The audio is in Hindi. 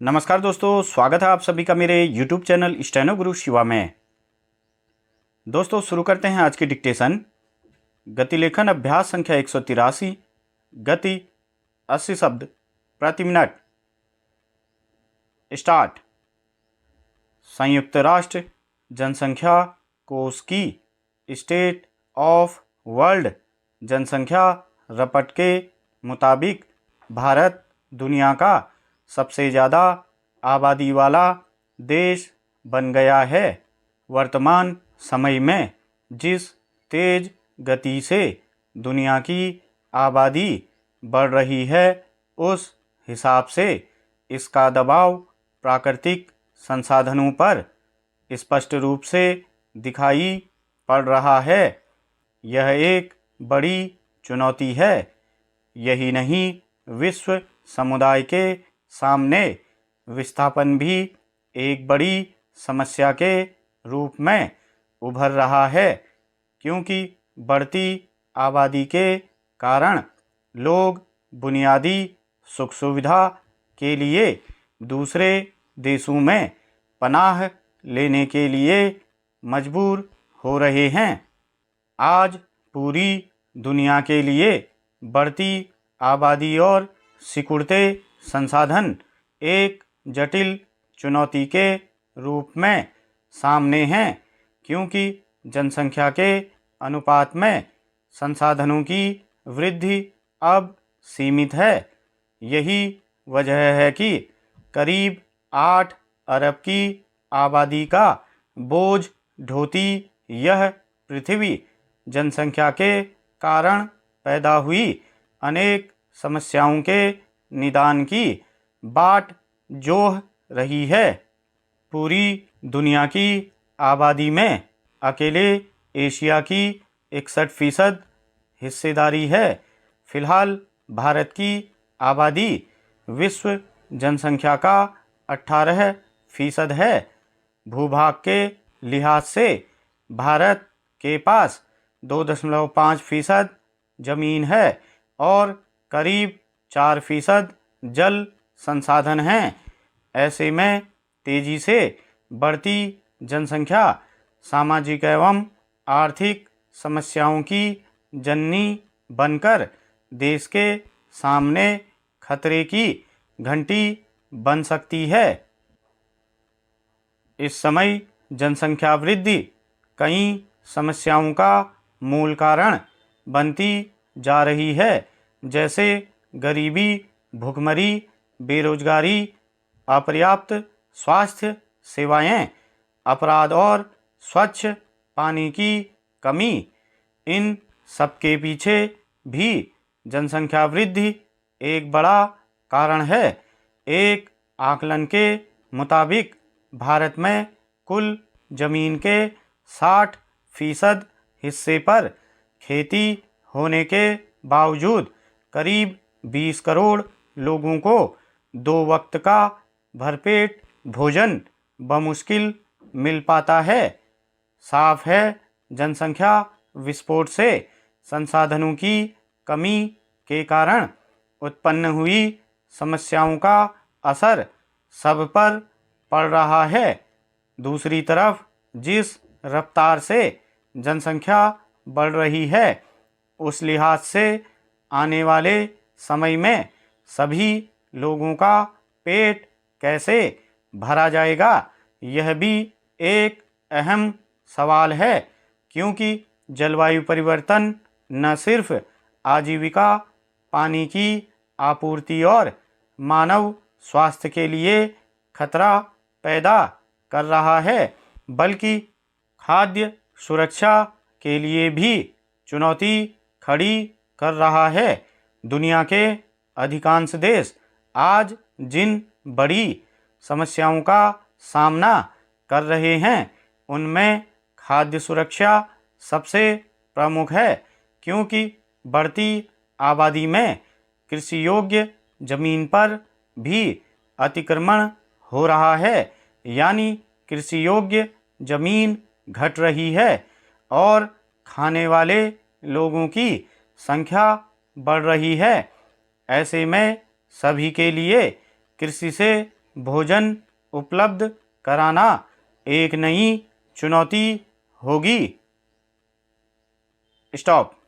नमस्कार दोस्तों, स्वागत है आप सभी का मेरे YouTube चैनल स्टेनो गुरु शिवा में। दोस्तों शुरू करते हैं आज की डिक्टेशन। गति लेखन अभ्यास संख्या 183। गति 80 शब्द प्रति मिनट। स्टार्ट। संयुक्त राष्ट्र जनसंख्या कोष की स्टेट ऑफ वर्ल्ड जनसंख्या रपट के मुताबिक भारत दुनिया का सबसे ज़्यादा आबादी वाला देश बन गया है। वर्तमान समय में जिस तेज गति से दुनिया की आबादी बढ़ रही है, उस हिसाब से इसका दबाव प्राकृतिक संसाधनों पर स्पष्ट रूप से दिखाई पड़ रहा है। यह एक बड़ी चुनौती है। यही नहीं, विश्व समुदाय के सामने विस्थापन भी एक बड़ी समस्या के रूप में उभर रहा है, क्योंकि बढ़ती आबादी के कारण लोग बुनियादी सुख सुविधा के लिए दूसरे देशों में पनाह लेने के लिए मजबूर हो रहे हैं। आज पूरी दुनिया के लिए बढ़ती आबादी और सिकुड़ते संसाधन एक जटिल चुनौती के रूप में सामने हैं, क्योंकि जनसंख्या के अनुपात में संसाधनों की वृद्धि अब सीमित है। यही वजह है कि करीब 8 अरब की आबादी का बोझ ढोती यह पृथ्वी जनसंख्या के कारण पैदा हुई अनेक समस्याओं के निदान की बाट जोह रही है। पूरी दुनिया की आबादी में अकेले एशिया की 61% हिस्सेदारी है। फिलहाल भारत की आबादी विश्व जनसंख्या का 18% है। भूभाग के लिहाज से भारत के पास 2.5% जमीन है और करीब 4% जल संसाधन हैं। ऐसे में तेजी से बढ़ती जनसंख्या सामाजिक एवं आर्थिक समस्याओं की जननी बनकर देश के सामने खतरे की घंटी बन सकती है। इस समय जनसंख्या वृद्धि कई समस्याओं का मूल कारण बनती जा रही है, जैसे गरीबी, भुखमरी, बेरोजगारी, अपर्याप्त स्वास्थ्य सेवाएं, अपराध और स्वच्छ पानी की कमी। इन सबके पीछे भी जनसंख्या वृद्धि एक बड़ा कारण है। एक आकलन के मुताबिक भारत में कुल जमीन के 60% हिस्से पर खेती होने के बावजूद करीब 20 करोड़ लोगों को 2 वक्त का भरपेट भोजन बमुश्किल मिल पाता है। साफ है, जनसंख्या विस्फोट से संसाधनों की कमी के कारण उत्पन्न हुई समस्याओं का असर सब पर पड़ रहा है। दूसरी तरफ जिस रफ्तार से जनसंख्या बढ़ रही है, उस लिहाज से आने वाले समय में सभी लोगों का पेट कैसे भरा जाएगा, यह भी एक अहम सवाल है, क्योंकि जलवायु परिवर्तन न सिर्फ आजीविका, पानी की आपूर्ति और मानव स्वास्थ्य के लिए खतरा पैदा कर रहा है, बल्कि खाद्य सुरक्षा के लिए भी चुनौती खड़ी कर रहा है। दुनिया के अधिकांश देश आज जिन बड़ी समस्याओं का सामना कर रहे हैं, उनमें खाद्य सुरक्षा सबसे प्रमुख है, क्योंकि बढ़ती आबादी में कृषि योग्य जमीन पर भी अतिक्रमण हो रहा है, यानी कृषि योग्य जमीन घट रही है और खाने वाले लोगों की संख्या बढ़ रही है। ऐसे में सभी के लिए कृषि से भोजन उपलब्ध कराना एक नई चुनौती होगी। स्टॉप।